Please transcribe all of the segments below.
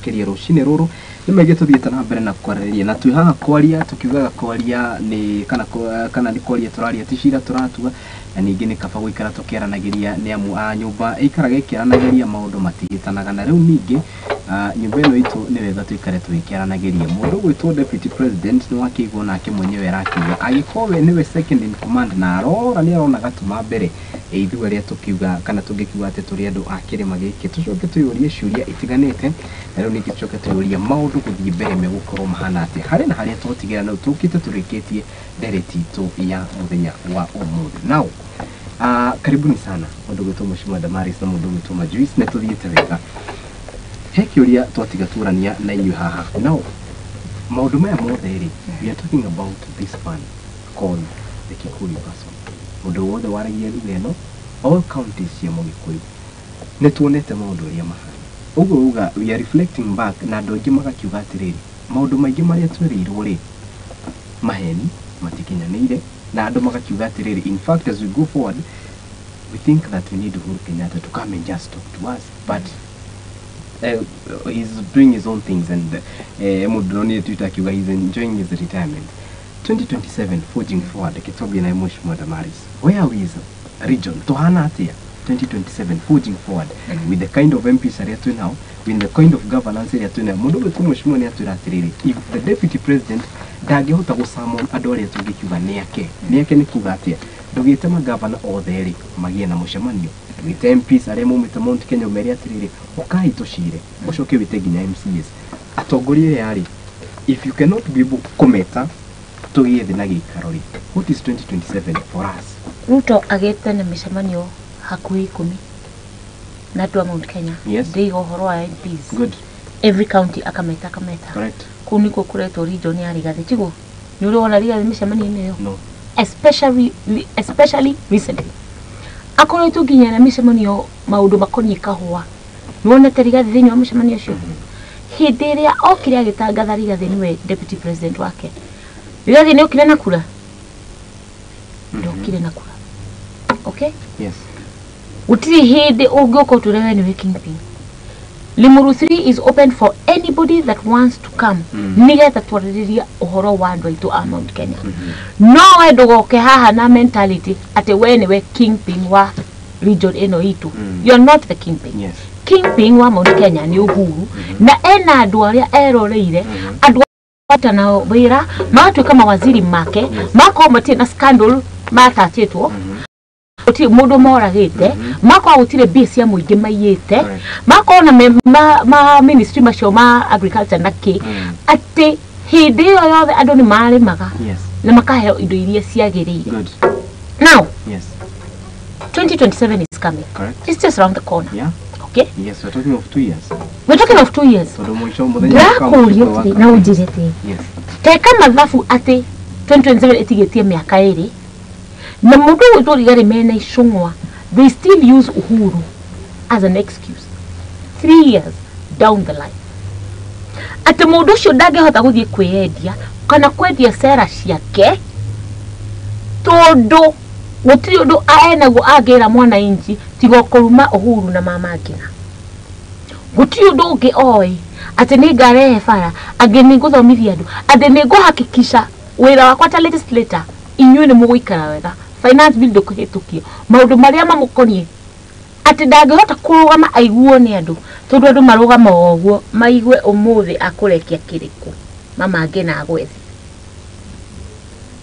makeria rucine ruru ni maige tuthiete na mbere na kwarĩrĩria na twi haha kwaria tukiugaga kwaria ni kana ni kwaria turaria tishira turatua na ningi ni kaba guikara tukiaranagiria ni amu a nyumba ikaraga ikiaranagiria maundu matigitanaga na riu ningi nyumba ino itu ni wega tuikare tukiaranagiria mundu gwitwo deputy president ni wakigwo nake mwenyewe rakiuga agikowe niwe second in command na arora ni arona gatuma mbere ithu aria tukiuga kana tungikiuga ati turi andu akirima giki tucoke tuyurie ciuria itiganite na riu ningi tucoke tuyuria maundu guthii mbere megukorwo mahana ati hari na haria tutigira na tukite turikitie dereti tu ya muthenya wa umuthi now karibuni sana mundu gwitwo Mheshimiwa Damaris na mundu gwitwo Majuice na tuthiete wega heki uria twatiga turania na inyu haha now maundu maya mothe ri we are talking about this man called the Kikuyu person mundu wothe waragia rugeno all counties cia Mugikuyu ne tuonete maundu uria mahana uga we are reflecting back na ndongi magakiuga atiriri maundu maingi maria twerirwo ri maheni matikinyanire na andu magakiuga atiriri in fact as we go forward we think that we need Uhuru Kenyatta to come and just talk to us but he's doing his own things and Mudroni tutakiuga he's enjoying his retirement 2027 forging forward Kitobi na Mheshimiwa Damaris where are we as a region tuhana atia 2027 forging forward with the kind of MPs area to now with the kind of governance area to now mundu wetu Mheshimiwa ni atwira atiriri if the deputy president ndangihota gusamon andu aria tungikiuga ni yake ni kuga atia ndugite magavana othe ri magie na mucemanio with MPs aria mumite Mount Kenya meri atiriri ukai tushire ucoke wite ginya MCs atongorie yari if you cannot be able kometa tugiethe na gikaro ri what is 2027 for us Ruto agete na micemanio hakuhi 10 na andu a Mount Kenya ndigo horo wa MPs good every county akameta correct kuni ko kureto region ya Rigathi tigo ni uri wona Rigathi micemanio niyo no especially recently akora tuginya na micemanio maundu makoni kahua nuone Rigathi thini wa micemanio cio hindi iria okire agitangatha Rigathi niwe deputy president wake Rigathi ni okire na kura ndokire na kura okay yes utiri hindi ungoko turewe niwe kingpin Limuru 3 is open for anybody that wants to come. Nigetha twaririria uhoro wa andu aitu a Mount Kenya. No we ndugoke haha na mentality ate we niwe kingpin wa region eno itu. You are not the kingpin. Yes. Kingpin wa Mount Kenya ni Uhuru na ena andu aria eroreire andu atana wira matu kama waziri make mako matina scandal matatitwo oti mundu moragite mako utire base ya muingi mayite mako na ma ministry macio ma agriculture na ki ati hindi yo yothe andu ni mari maga na makaheo indo iria ciagirire good now yes 2027 is coming correct it's just around the corner yeah okay yes we're talking of 2 years so do mwisho muthenya na ujirete yes teka mathafu ati 2027 itigetie miaka iri na mundu witu Rigathi mena icungwa they still use Uhuru as an excuse 3 years down the line ati mundu cio ndangihota guthie kwiendia kana kwendia sera ciake tondu gutiri undu aenaguo angira mwana inji tigo kuruma Uhuru na mama ngina gutiri undu ungi oi ati ni ngarehe bara angi ni nguthomithia andu ati ni nguhakikisha wira wakwa ta legislator inyuĩ ni muguikara wega finance bill ndukuhitukio maundu maria mamukonie ati ndangihota kurugama aiguo ni andu tondu andu marugama oguo maigue umuthi akurekia kiriku mama ngina agwethi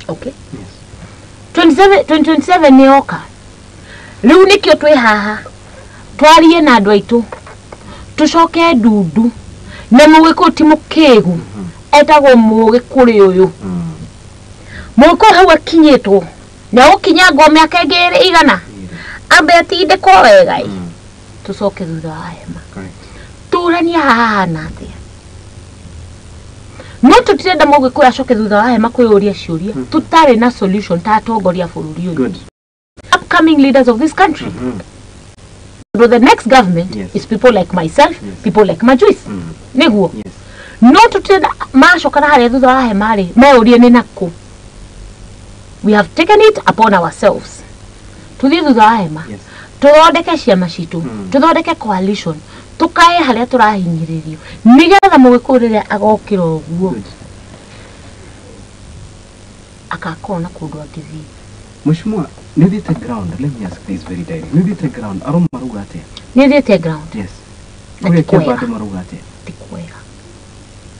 okay yes 2027 ni oka riu nikio twi haha twarie na andu aitu tucoke ndundu na mugiku ti mukigu etagwo mugi kuri uyu muko hau akinyitwo na ukinya ngome akegere igana ambe atinde ko wega tucoke thutha wa hema turania haha na atia no tutirenda mugi kuri acoke thutha wa hema kuyuria ciuria tutare na solution ta atongoria bururi uyu upcoming leaders of this country so the next government is people like myself people like Majuice niguo no tutirenda macokana haria thutha wa hema ri meurie ni naku we have taken it upon ourselves to these Zahema to thondeke ciama citu to thondeke coalition tukae haria turahinyiririo nigetha mugikuriria agokira uguo akakona kundu angithi Mheshimiwa ni the ground. Let me ask this very direct. Ni the ground aroma maruga atia? ni the ground. Yes. Kuri kiamba ndo maruga atia? Tikwega.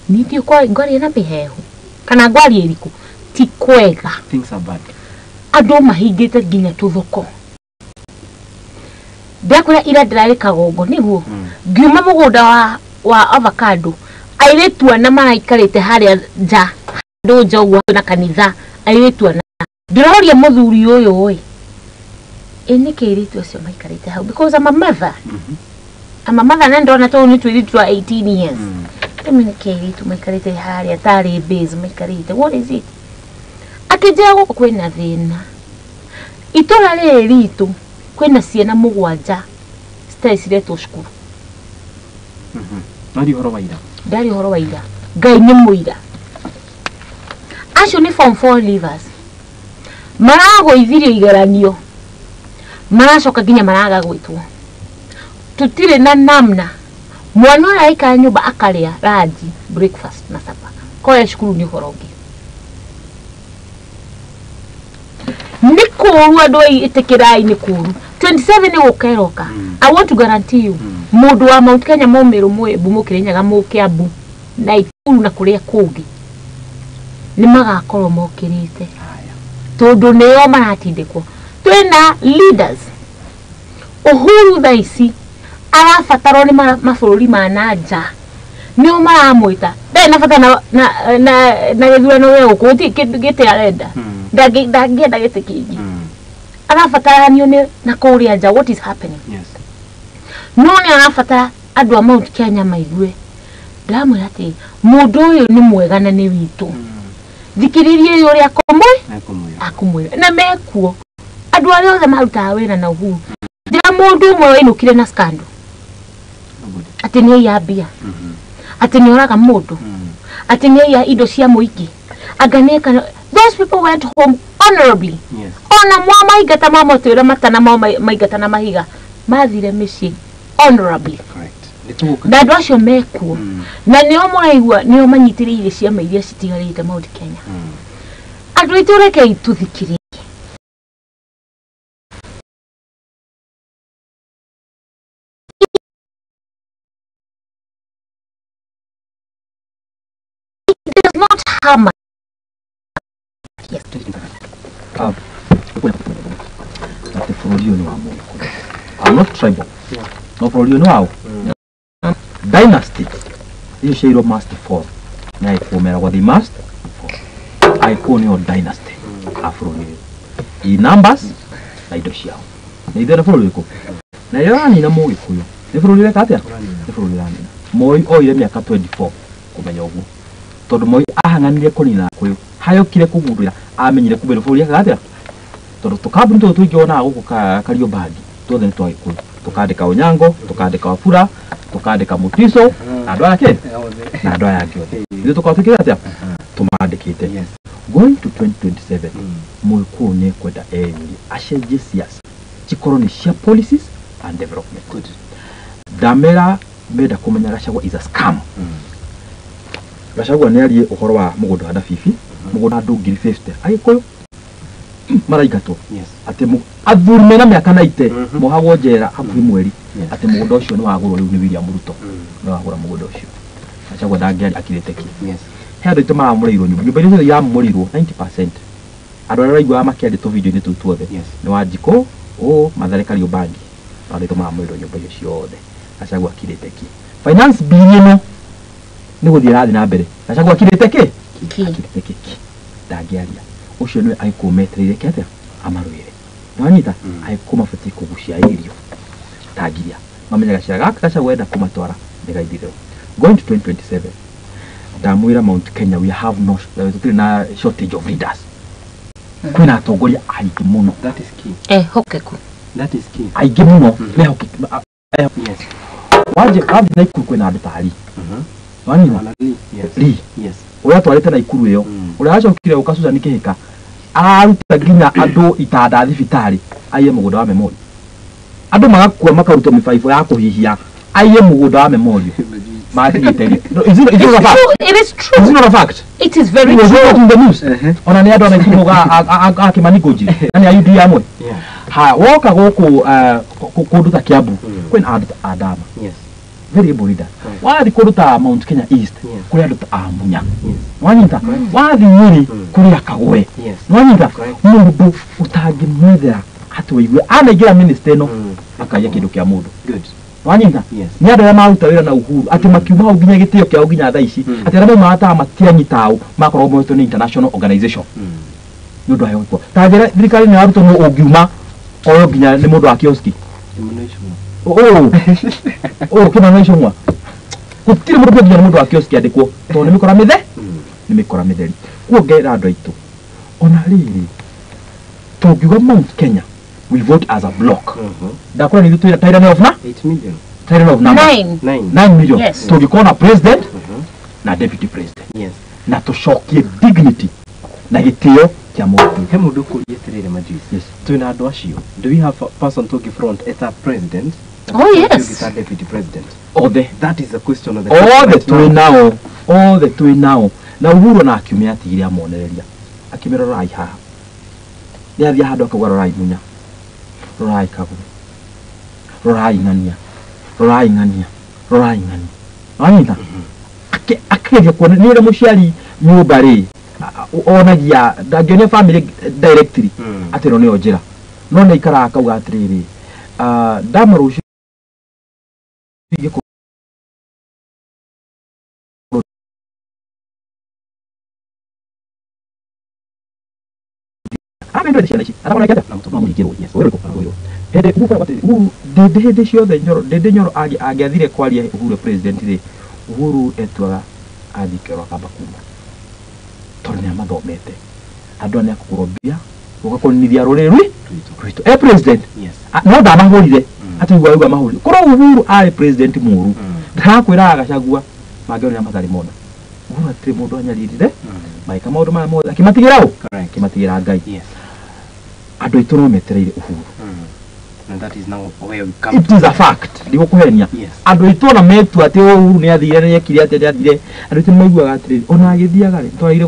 Ni ndio kwa ngwari na bihehu kana ngwari iriku tikwega. Things are bad. Andu mahingite nginya tuthoko. Ndakora ira ndirari kagongo niguo. Ngiuma mugunda wa avocado. Airetua na maraikarite haria nja. Ndo njogu na kanitha. Airetua na ndiroria muthuri uyu oi. Eni kiritu acio maikarite hau because I'm a mother. I'm a mother na ndona to ni twitwa 18 years. Emi kiritu maikarite haria tari base maikarite. What is it? Akijia guko kwina thina. Itora ritu kwina ciana mugwanja stairetwo cukuru. Ndari horo waira. Ndari horo waira. Ngai ni muira. Acio ni form 4 leavers. Marago ithirio igeranio. Maracoka nginya maraga gwitwo. Tutire na namna. Mwana ũrĩa aikara nyũmba akaria ranji, breakfast na supper. Koya cukuru ni horogi. Nikuru andu itikirai nikuru 27 ni gukeroka. I want to guarantee you mundu wa Mount Kenya momeru mwe bumukirinyaga mukiambu na ikuru na kuria kungi ni magakorwo mokirite tondu neo maratindikwo twina leaders Uhuru thaici arabatarwo ni mabururi ma nanja nio maramwita ndai na bata na githurano we ukuti gite arenda ndagienda gite kingi arabataranio ni na kuria nja what is happening. Yes. No ni arabatara andu a Mount Kenya maigue ndamwira ati mundu uyu ni mwega na ni witu thikiririe yuri akumwe na mekuo andu aria othe maruta wira na Uhuru ndira mundu umwe inukire na scandal ati ni ya bia ati ni oraga mundu ati ni ya indo cia muiki aganeka. Those people went home honorably. Yes. Ona mwa maigata mamotwira matana mwa maigata na mahiga mathire micii honorably. Correct. Na andu acio mekuo na nio muraigua nio manyitiriire ciama iria citigarite Mount Kenya. Andu itureke ituthikirie it does not harm. Yes. I'm not tribal. No for you know. Dynasty. You share must fall. Na ifomera what they must fall. I call your dynasty. Afro you. In numbers, I do share. Neither for you. Na yani na mo ikuyo. Ni for you katia. Ni for you yani. Moi oire miaka 24 kumenya ugu. Tondu moi ahanganire kunina kuyo. Hayo kire kugurira amenyire kubera for you katia. Tondu tukabuni to tuikiona guku kario bagi. Tothe nitwa ikuyo. Tukandika Onyango, tukandika Wafula, tukandika Mutiso, na andu ake na andu ake othe. Ndio tukafikira atia tumandikite. Yes. Going to 2027 muiku ne kwenda eni acenjie siasa cikorwo ni cia policies and development. Good. Damera meda kumenya Gachagua is a scam. Gachagua ne arie uhoro wa mugundu hada fifi mugundu andu 50 agikoyo maraigato. Yes. Ati mu athuri mena miaka 90 muhagwo njera hakuhi mweri ati mugundu ucio ni wagurwo riu ni William Ruto ni wagura mugundu ucio. Gachagua ndangiari akirite ki. Yes. Hendo ituma amurirwo nyumba icio ya murirwo 90%. Andu aria raigua makiari to video ni tu tuothe. Yes. Ni Wanjiko o Mathare Kariobangi. Andu ituma amurirwo nyumba icio ciothe. Gachagua akirite ki. Finance bill ino ni guthii rathi na mbere. Gachagua akirite ki? Akirite ki. Ndangiaria. Ucio ni aikumetreire kete amarwire. Nwanyita aikumafati kugucia irio. Tagiria. Mamenya gacira Gachagua enda kumatwara ni gaithirwo. Going to 2027. Damwira Mount Kenya we have no shortage of leaders. Kwina atongoria aingĩ muno. That is key. Hokeku. That is key. Aingĩ muno me hokeku. Yes. Waje na ikuru kwina andu tari. Wani Yes. Yes. Oya twarete na ikuru iyo. Uri acokire ukasuza nikihika. Aruta ginya andu itanda thibitari. Aiye mugunda wa memori. Andu magakua makaruta mifaifo ya kuhihia. aiye muguda wa memorial matigiteri is it a fact? It is true. Is it not a fact? It is very It was true. in the news. Ona ni ado na kimuga akimanikoji nani ayudi amwe ha woka goko kundu ta Kiambu kwena adama very able leader wathi kundu ta Mount Kenya East kuri andu ta Amunya wanyita wathi Nyeri kuri akagwe wanyita mundu utangi mwethera atweigwe anagira minister no akaya kindu kia mundu good wanyita ni andu maruta wira na Uhuru ati makiuma uginya gitio kia uginya tha ici ati arabo mata matianyitao makoro moto ni international organization nundu ayo ko ta njira thirikari ni aruto no ugiuma oyo ginya ni mundu wa kioski kima no ishongwa gutiri mundu ginya mundu wa kioski andikwo to ni mikora mitheri kuongera andu aitu ona riri tugiuga Mount Kenya we vote as a block ndakora ni tuira tyranny of na 8 million tyranny of number 9 million yes. Tugikona president na deputy president na tushokie dignity na gitio kia mundu he mundu kurieterere majuice tuna andu acio do we have a person to front as a president yes a deputy president that is the question of the all the two now na Uhuru na akiumia atigire amonereria akimera rai haha ni athia handu akagwa rai munya rai kagu rai ngania anyita akeje kuona ni muciari nyumba ri onagia ndangionia family directly atero ni onjira no ne ikara akauga atiriri ndamaru amendo ciana ici arabona kenda na mutumwa murigiro wewe ko paragoro hede kufa bati hede ciothe nyoro agiathire kwaria Uhuru president ri Uhuru etwaga athikero akamba kuma tondu ni amathomete andu ane akukurobia ugakonithia ruriri rwitu president no ndamahurire atiguwa mahuri koro Uhuru ari president muru ndakwira agacagua magero amathari mona Uhuru atire mundu anyarire maika maundu ma mothe akimatigirao kimatigira Ngai andu aitu no metereire Uhuru and that is now where we come it is a fact ndigo kuhenia andu aitu na metu ati Uhuru ni athire ni ekiri ati athire andu aitu maiguaga atire ona agithiaga ri twaire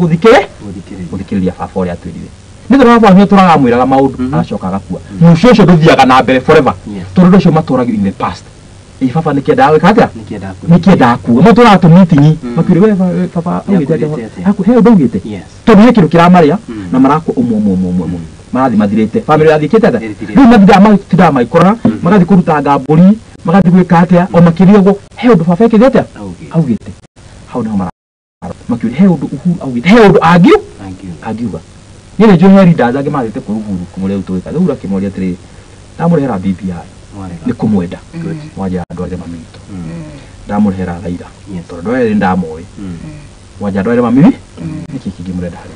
guthikiriria baba uri atwirire ni thora baba ni turaga mwiraga maundu aracoka agakua mucio cio nduthiaga na mbere forever tondu cio maturagio in the past baba ni kienda gwika atia ni kienda aku mo tura tu meeting makire we baba ugite aku he ndugite tondu he kindu kiramaria na marako umwe marathi mathirite family yathikite ata riu mathira mathira maikora magathi kuruta ngamburi magathi gwika atia o makirio go he undu baba ekite atia augite hau no mara makire he undu Uhuru augite he undu agiuga ni ne jo heri ndaza mathite ku Uhuru kumure utuika Uhuru akimoria atiri ndamurehera BBI ni kumwenda waja andu arĩa mamito ndamurehera Raila tondu eri ndamoi waja andu arĩa mamiri niki kingimurenda hari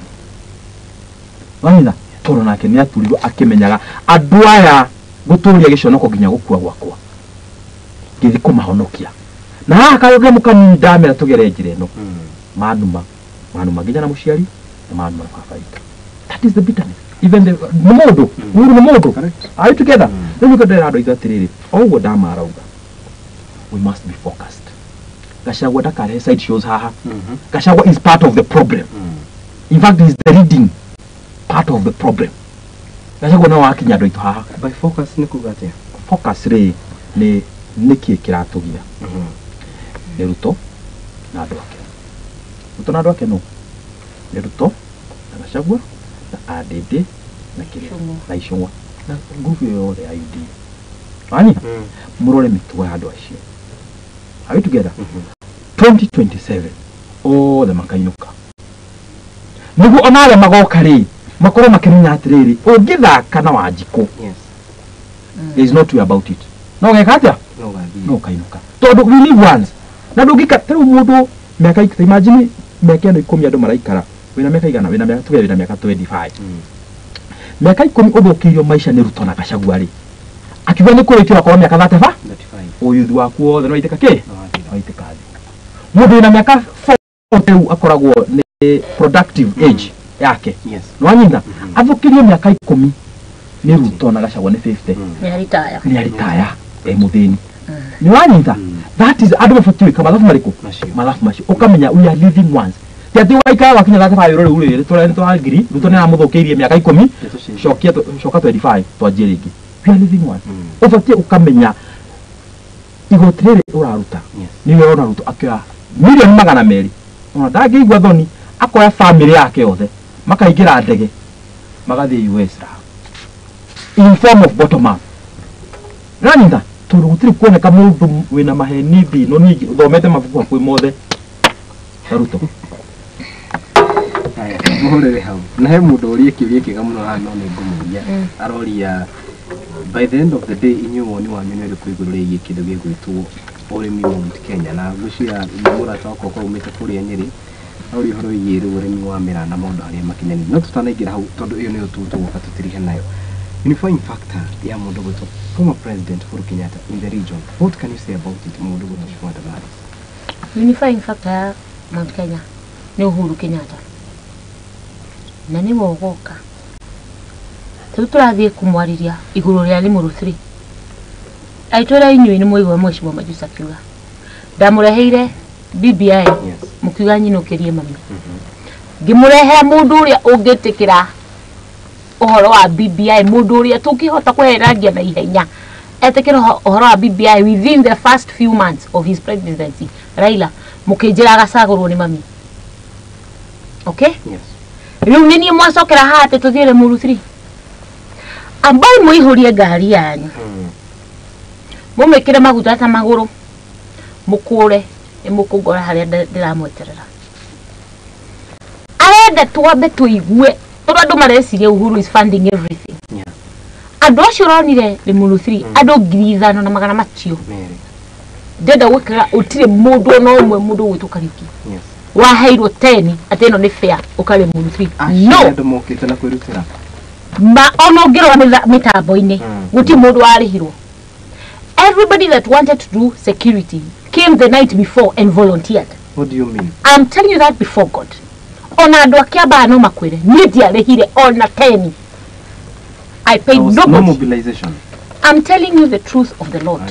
wanyina tondu nake ni aturirwo akimenyaga andu aya guturia giconoko nginya gukua gwakwa ngithi kumahonokia na haha kayoge mukanini ndamera tugere njira ino manuma nginya na muciari na manuma na baba itu that is the bitterness even the modo Uhuru no modo are you together then you got that ado atiriri ogo damarauga we must be focused Gachagua dakare side shows haha Gachagua is part of the problem in fact is the leading part of the problem Gachagua no akinya ado itu haha by focus ni kugate focus re ni niki kiratugia ni Ruto na ado ake Ruto na ado ake no ni Ruto na Gachagua na ADD na kile na Ishongwa na nguvu yothe ya UD ani murore mituwa ya andu acio are we together 2027 all the makainuka nigu onale magoka ri makoro makimenya atiriri ungithaka na Wanjiku there is no two about it no geka atia no kainuka tondu we live once na ndungika tero mundu miaka imagine miaka ino 10 andu maraikara wina miaka igana wina miaka 25 miaka 10 uthukirio maisha ni Ruto na Gachagua ri akiwa ni kurikira kwa miaka 35 uyuthi waku wothe no iteka ki waitika mundu na miaka 40 akoragwo ni productive age yake no anyina athukirio miaka 10 ni Ruto na Gachagua ni 50 ni retire muthini ni wanyita That is adu mafuti kama alafu mariko. Malafu mashi. Ukamenya we are living once. Yati waika wakinya lata fa yoro ule tole to agri, rutone amuthokirie miaka 10, shoka 25 to jeriki. We are living once. Ufatie ukamenya igotrere uraruta. Niwe uraruta akira milioni 200. Ona dagi igwa thoni akoya family yake yothe makaingira ndege magathi US in form of bottom up. Randa tondu gutiri kuoneka mundu wina maheni thi no ni thomete mabuku akwi mothe Ruto. Aya muhorere hau na he mundu uri kiuria kiga muno hano ni ngumuria aroria by the end of the day inyu woni wanyu ni rikuiguru ri kindu gigwitwo urimi Mount Kenya na gucia mura toko ko umite kuria Nyeri uri horo yiru urimi wa mira na maundu aria makinyani no tutanaingira hau tondu iyo ni ututu ukatutirihe nayo. Unifying factor ya mundu gwitu former president Uhuru Kenyatta in the region, what can you say about it mundu gwitu Shimwa Damaris? Unifying factor ya Mount Kenya ni Uhuru Kenyatta na ni wogoka turathie kumwariria iguru ria Limuru 3 aitwera inyu ni muigwa Mheshimiwa Majusa kiuga ndamureheire BBI mukiuga nyinokerie mami ngimurehe mundu uria ungitikira uhoro wa BBI mundu uria tukihota kweherangia na ihenya etikira uhoro wa BBI within the first few months of his presidency. Raila mukijira agacagurwo ni mami. Okay? Yes. Riu nini mwacokera hate tuthiire Limuru 3 ambai muihurie ngari yanyu mumekire maguta ta maguru mukure imukugora haria ndiramweterera arenda twambe tuigue tondu mareciria Uhuru is funding everything. Andu acio ronire Limuru 3 andu 5,000 na magana macio ndenda gwikira utire mundu no umwe mundu gwitu Kariuki waheirwo 10 ateno ni fair ukale Limuru 3 no andu mokite na kwirutira ma ono ngirwa mitambo-ini guti mundu warihirwo. Everybody that wanted to do security came the night before and volunteered. What do you mean? I'm telling you that before God. Ona andu akiamba no makwire ni ndiarehire ona 10. I paid nobody. No mobilization. I'm telling you the truth of the Lord.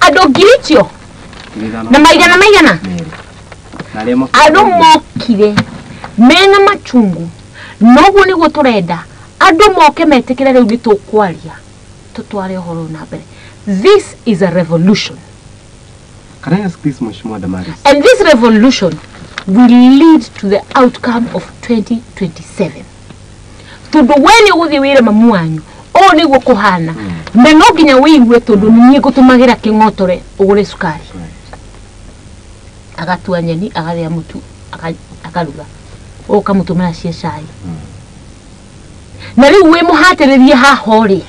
Andu ngiricho na maigana andu mokire mena machungu noguo niguo turenda andu moke metikire riu nitukwaria tutware uhoro na mbere. This is a revolution. Can I ask this, Mheshimiwa Damaris? And this revolution will lead to the outcome of 2027. Tondu weni uguthi wire mamu wanyu o niguo kuhana na no nginya wiigue tondu ni gutumagira kingotore ugure sukari agatua nyeni agathia mutu akaruga ukamutumira cie cai na riu wi muhatiririe hahori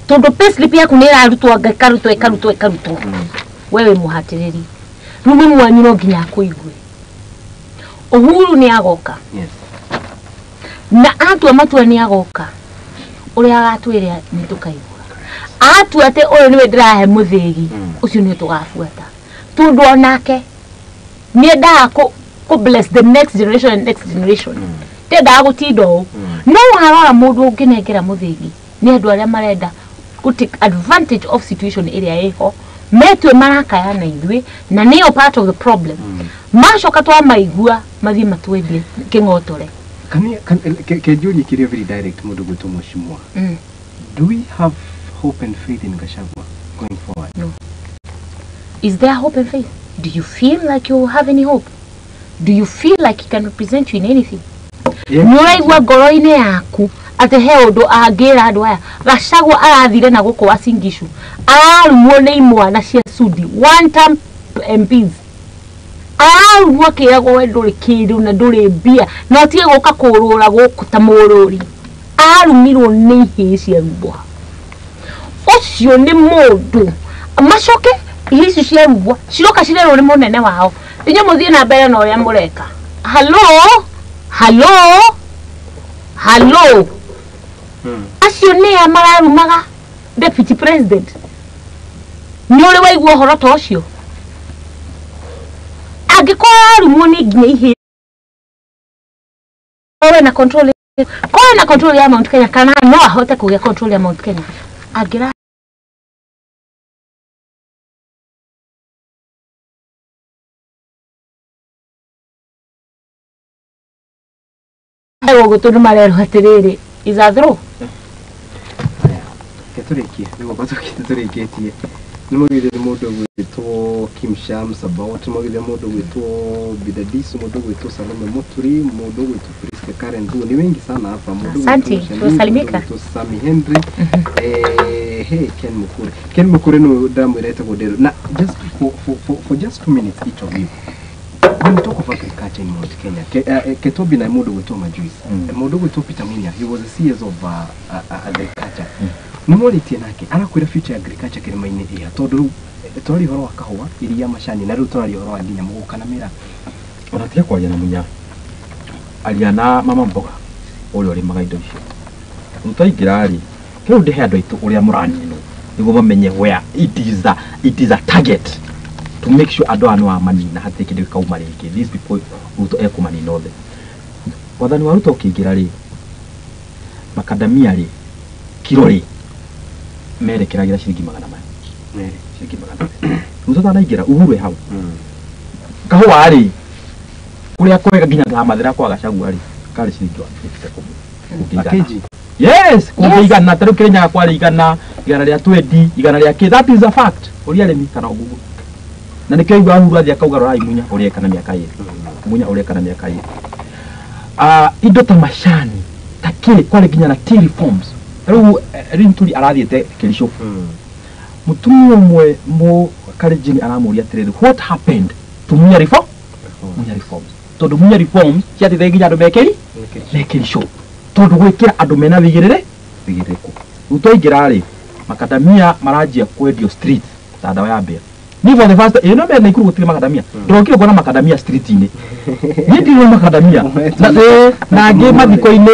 tondu payslip yaku ni irarutwo ikarutwo wewe muhatiriri riu mamu wanyu no nginya akuigue Uhuru ni agoka na atua matua ni agoka uria agatwire ni tukaigura atua ate uyu niwe ndirahe muthigi ucio ni tugafuata tondu onake ni ndaa ku bless the next generation tenda gutindo no harora mundu unginengera muthigi ni andu aria marenda ku take advantage of situation area iho metwe marakaya na ithui na niyo part of the problem macoka twa maigua mathie matwendie kingotore. Can you kiria very direct mundu gwitu Mheshimiwa? Do we have hope and faith in Gachagua going forward? No. Is there hope and faith? Do you feel like you have any hope? Do you feel like he can represent you in anything? Nuraigua ngoro-ini yaku ate he undu angira andu aya Gachagua arathire na guku wa Singishu arumwo ni imwana cia Sudi one term MPs arumwo kiragwo we nduri kindu na nduri mbia no tie guka kurura guku ta mururi arumirwo ni ihi cia rubwa ucio ni mundu macoke ihi cia rubwa ciroka cirerwo ni munene wao inyo muthie na mbere no ya mureka Hello acio ni amararumaga deputy president ni uri waigua horo ta ucio angikora arumwo ni nginya ihi owe na control ya Mount Kenya kana no ahote kugia control ya Mount Kenya agira Ayo gutundu marero hatiriri is a throw. Keturiki nigo keturiki nimugire mundu gwitwo Kim Shams about nimugire mundu gwitwo Bidadis mundu gwitwo Salome Muturi mundu gwitwo Priska Karen Du ni wengi sana hapa mundu tusalimika Sami Henry Ken Mukure no damu ireta godero na just for just 2 minutes each of you. When we talk of agriculture in Mount Kenya, Ketobi na mundu gwitwo Majuice mundu gwitwo Peter Munya, he was a CS of agriculture. Nimolitie nake arakwira future agriculture kirima-ini iya tondu turi horo wa kahua iria macani na riu turi horo wa nginya muguka na mira onatia kwaria na Munya aliana mama mboga uri magaindo icio mutaingira ri kiru ndihe andu aitu uria muranino niguo bamenye where it is a target to make sure andu anu amanina hatie kindu kauma ringi these people ruto ekumanina othe wathani wa ruto ukiingira ri makadamia ri kiro ri merekeragira ciringi 100 ciringi 100 ruto tanaingira uhuru hau kahua ri kuria kwega ginya ta mathira kwa gacagua ri kari ciringi 50 package yes kuigana taru Kenya kwa igana igana ria 20 igana ria ki that is a fact uria remi kana ugugu na nikyo igwa uhuru athia kauga rai Munya uria kana miaka iri Munya uria kana miaka iri indo ta mashani takiri kwa ginya na tea reforms riu rinturi arathiete Kirisho mutumia umwe mo Kalenjin aramuria atiriri what happened to Munya reforms tondu Munya reforms ciatithe ginya andu mekeri show tondu gwikira andu mena vigirire ku utoingira ri makadamia marajia kwendio street ta dawa ya mbea ni for the first you know me na ikuru gutire makadamia ndokire kuona makadamia street ini ni ndiro makadamia na nge mathiko ini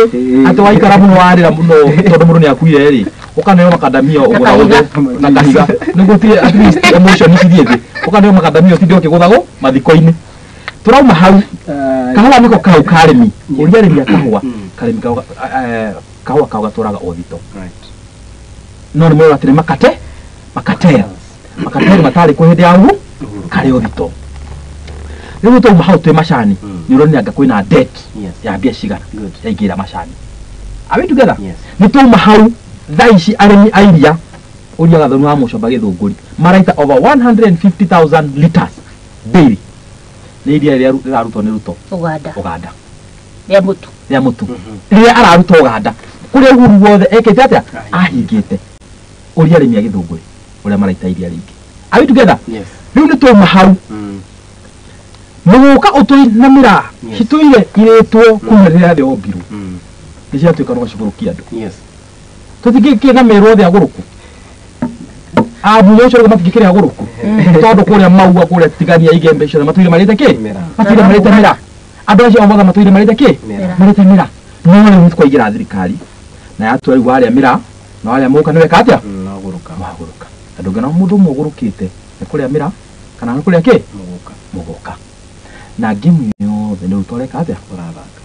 ati waikara muno warira muno tondu mundu ni akuire ri ukaneo makadamia ugura na kahiga nigutire at least emotion ithithiete ukaneo makadamia tindi okiguthago mathiko ini turauma hau kahua niko kau karemi uria remi kahua karemi kahua kauga turaga othito right no ni mwe atire makatera matari kwa hindi yangu kare othito riu to mahau twe macani ni uroni anga kwina debt ya bia cigana ya igira macani are we together ni to mahau thaici aremi airia uria gathonu wa mucomba githunguri maraita over 150,000 liters daily ni iria riraruto ni ruto Uganda ya mutu ria araruta Uganda kuria uhuru wothe ekete atia ahingite uria aremi a githunguri uria maraita iria ringi are we together riu ni to mahau muguka utui na mira hituire iretwo kumerera the obiru ni cia tuika no cigurukia andu tutigike na mero the aguruku Munya cyo matigikire aguruku tondu kuria maua kuria tigania igembe cio matuire marite ki matuire marite mira andu acio omotha matuire marite ki marite mira no riu twaingira thirikari na yatwari waria mira na waria muka niwe katia naguruka andu ngana mundu mugurukite ni kuria mira kana ni kuria ki muguka na game yothe ni utore katia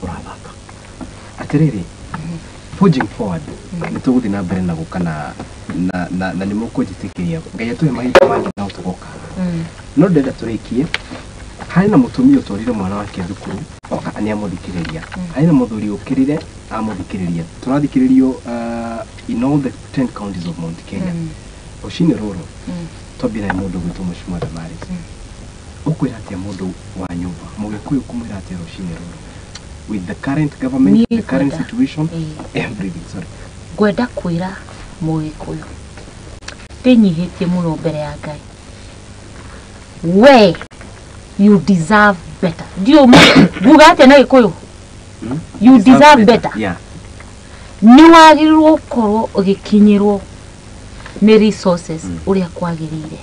urathaka atiriri pushing forward ni tuguthi na mbere na gukana na ni mukujitikiria ngai tuhe mahinda mangi na utugoka no ndenda turikie hari na mutumia utorire mwana wake thukuru oka ani amuthikiriria hari na muthuri ukirire amuthikiriria turathikiririo in all the 10 counties of Mount Kenya ushine roro tobira mundu gwitu mushimara mari ukwira atia mundu wa nyumba mugikuyu kumwira atia ushine roro with the current government the current situation everything sorry gwenda kwira mugikuyu tinyihitie muno mbere ya Ngai we you deserve better dio nguga atia na gikuyu you deserve better ni wagirirwo korwo ugikinyirwo ni resources uria kwagirire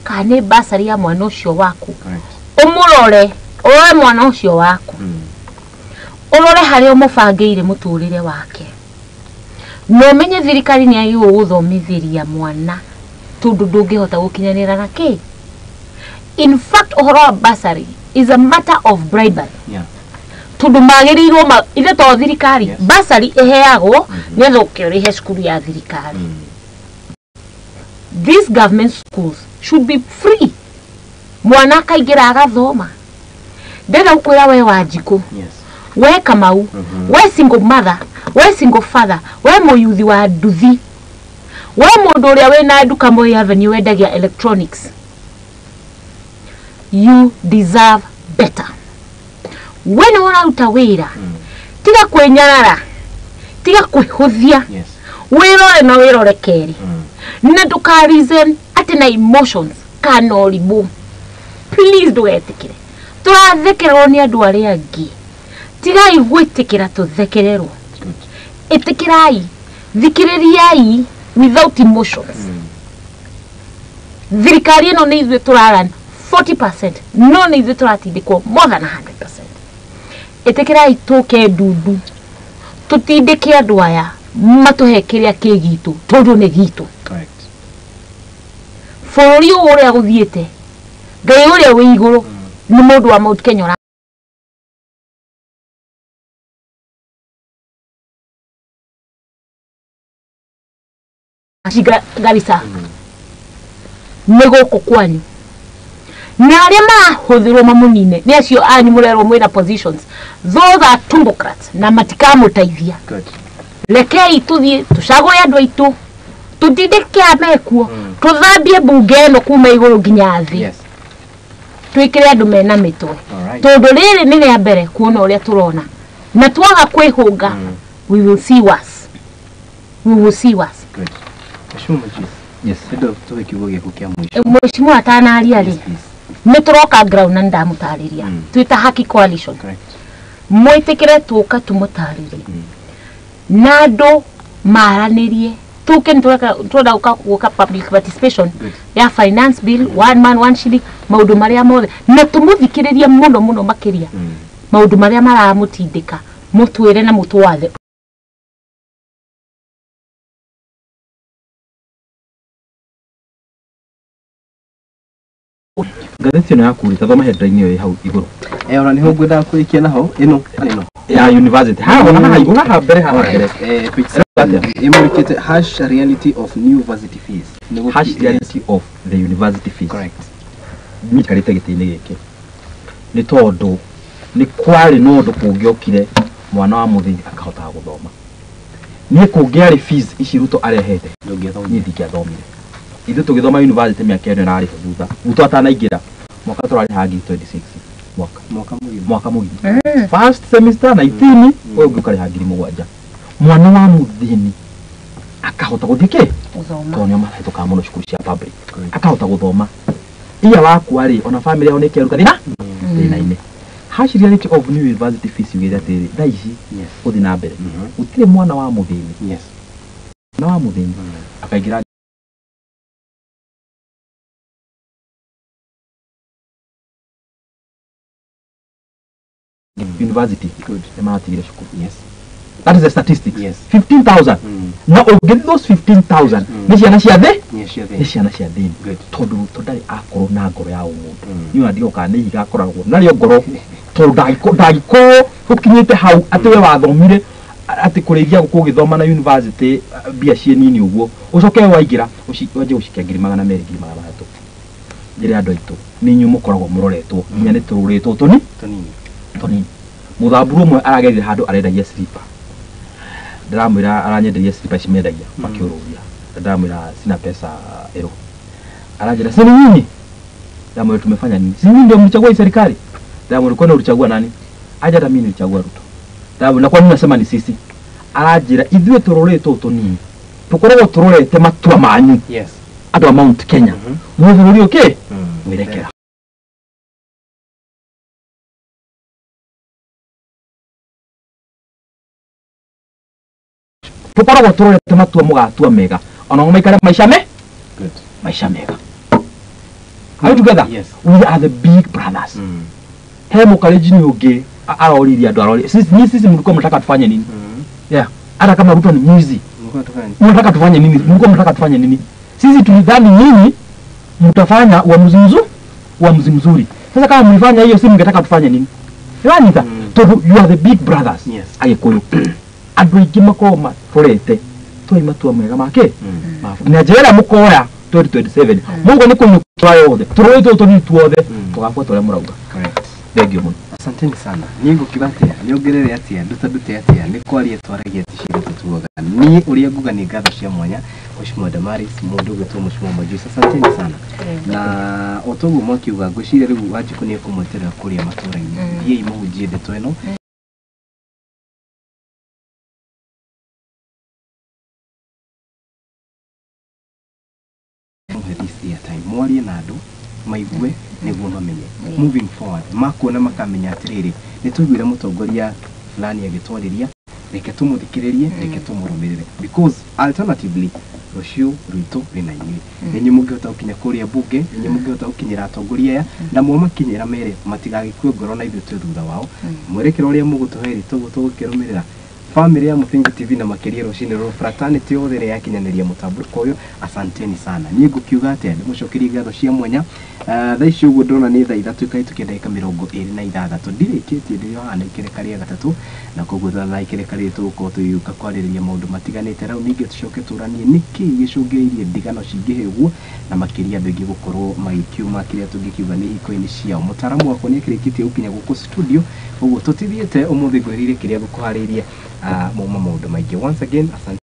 kane basari ya mwana ucio waku umurore owe mwana ucio waku urore hari umubangeire muturire wake no menye thirikari ni agiwo guthomithiria mwana tondu ndungihota gukinyanira na ki in fact ohoro basari is a matter of bribery tondu magirirwo ithe to thirikari basari iheagwo netho ukirihe skulu ya thirikari these government schools should be free mwana kaingira agathoma ndenda ukwira we Wanjiku we Kamau, we single mother, we single father, we muyuthi wa nduthi, we mundu uria wina nduka Moi Avenue wendagia electronics. You deserve better. When unaruta wira, tiga kwenyarara, tiga kwihuthia. Yes. Wirore na wirore keri. Na nduka reason ati na emotions kana oribu. Please ndugetikire. Turathekerwo ni andu aria angi. Tigai gwitikira tuthekererwo. Itikirai, thikiririai without emotions. Thirikari ino ni ithuĩ turaran 40%, no ni ithuĩ turatindikwo more than 100%. Itikirai tuke ndundu. Tutindike andu aya matuhe kiria kigitu tondu ni gitu. Correct. Bũrũri ũrĩa gũthiĩte, Ngai ũrĩa wĩ igũrũ ni mũndũ wa Mount Kenya. Garissa nego kokwanyu na aria mahuthirwo mamunine ni acio anyu murerwo mwina positions, those are tumbocrats na matikamutaithia. Good. Lekei tuthie tucagure andu aitu tutindike amekuo tuthambie bunge eno kuma iguru nginya thi. Yes. Twikire andu mena mitwe tondu riri ni ria mbere kuona uria turona na twaga kwihunga. We will see worse. We will see worse. Good. Mheshimiwa Chief. Yes. Ndio tuwe kiugo gĩaku kĩa mwisho. Mheshimiwa atanaria ri. Nituroka ground na ndamutariria. Twita Haki Coalition. Correct. Mwitikire tuka tumutaririe. Nado maranirie. Tuke ntuenda guka public participation ya finance bill, one man one shilling, maundu maria mothe na tumuthikiririe muno makiria. Maundu maria maramutindika mutwire na mutwathe. Ngathĩti ĩno yaku thoma headline ĩyo hau igũrũ. Ona niho ngwenda kũikia naho ĩno ya university. Haha mbere haha mbere. Imurikite hash reality of new university fees. Hash reality of the university fees. Correct. Mikarite gĩtĩ-inĩ gĩkĩ. Nĩ tondũ nĩ kwari no ũndũ kũngĩokire mwana wa mũthingi akahota gũthoma. Niĩ kũngĩarĩ fees ici Ruto arehete ndingĩathomire. Ithu tugithoma university miaka ĩno narĩ thutha. Ruto atanaingĩra mwaka tũrarĩ ha 26 mwaka mũgima. First semester 19 ũyũ ũngĩũka rĩ ha 7,000. Mwana wa mũthini akahota gũthike tondũ nĩo mahĩtũkaga mũno cukuru cia public. Akahota gũthoma. Iya wakwa rĩ ona family yao nĩ ĩkeruta thĩna-inĩ. Hash reality of new university fees yugĩte atĩrĩ thaa ici gũthiĩ na mbere. Gũtirĩ mwana wa mũthini. Yes. Mwana wa mũthini akaingĩra university. Good. Yes. That is the statistics. Yes. 15,000. Now get those 15,000. Ni ciana cia thĩ? Ni ciana cia thĩ. Good. Tondu tondari akorwo na ngoro ya ũmũndũ. Niĩ ndio kana nĩ igakoragwo. Nario ngoro tondu ndagiko ukinyite hau ati we wathomire ati kurĩithia gũkũ gĩthoma na university bia cie nini ũguo. Ucoke waingĩra waje ucikia 200,000 njĩra andũ aitũ. Nĩ inyuĩ mũkoragwo mũroretwo. Nginya nĩ tũrũrĩtwo tonini. Muthamburu mwe aragerire handu arendagia slipper. Ndiramwira aranyenderia slipper cimendagia makiururia. Ndiramwira sina pesa ero. Aranjira sini nyinyi. Ndiramwira tumefanya nini? Si nyinyi ndio mlichagua hii serikali? Ndiramwira kwani ulichagua nani? Aje hata mimi nilichagua Ruto. Ndiramwira kwa nini nasema ni sisi? Aranjira ithuĩ tũrũrĩtwo tonini. Tukoragwo tũrũrĩte matua manyu. Yes. Andũ a Mount Kenya. Mũthuri okay? Mwirekera. Tukoragwo tũrũrĩte matua mũgatua mega. Ona maikare maisha mega. Are you together? Yes. We are the big brothers. He mũkarĩnjini ũngĩ aroririe andũ arori. Sisi mlikuwa mnataka tufanye nini? Yeah. Hata kama Ruto ni mwizi. Mnataka tufanye nini? Mlikuwa mnataka tufanye nini? Sisi tulidhani nyinyi mtafanya uamuzi mzuri. Sasa kama mlifanya hiyo, si mngetaka tufanye nini? Yanita, you are the big brothers. Yes. Agikuyu. Andũ aingĩ makoma tũrete tũi matua mega make. Na njĩra mũkoya 2027. Mungu nĩ kũnyukwa yothe. Tũrũĩtwo tũni tuothe. Tũgakua tũrĩa mũrauga. Correct. Thank you muno. Asanteni sana. Nigo kibatea, niongerere atia, dute atia, ni kwaria twaragia tishira tutuoga. Ni uria nguga ni ngatho cia mwanya, Mheshimiwa Damaris, mundu gwetu Mheshimiwa Majusi. Asanteni sana. Na otogo mwakiuga ngwicire riu wanjiku ni kumweterera kuria maturaini. Thiei muhunjie ndeto ino. Mwarie na andu maigue niguo mamenye moving forward makuona makamenya atiriri nitugwire mutongoria fulani agitwariria reke tumuthikiririe reke tumurumirire because alternatively rucio rwito rina ini ninyi mungihota gukinya kuria bunge ninyi mungihota gukinyira atongoria aya na mo makinyira mere matigagikue ngoro na ithu thutha wao mwerekero uria mugutuheri tugukirumirira family ya Muthingi TV na makiria rucini ro fraternity othe yakinyaniria mutambuko uyu asanteni sana ni ngukiuga ate mucokerie ngatho cia mwanya thaa ici uguo ndona ni thaa 3 kai tukendeka 26 ndirikitie ndio hana ikereka ria gatatu na koguo thaa ikereka ria tuko tuyuka kwaririria maundu matiganite rau ninge tucoke turanie niki gicungeirie ndigano cingihegwo na makiria andu ingi gukorwo magikiuma kiria tungikiuga ni iko-ini ciao mutaramu wako ni akirikitie gukinya guku studio uguo tutithiete umuthi gwirire kiria gukuhariria maundu maingi once again asante.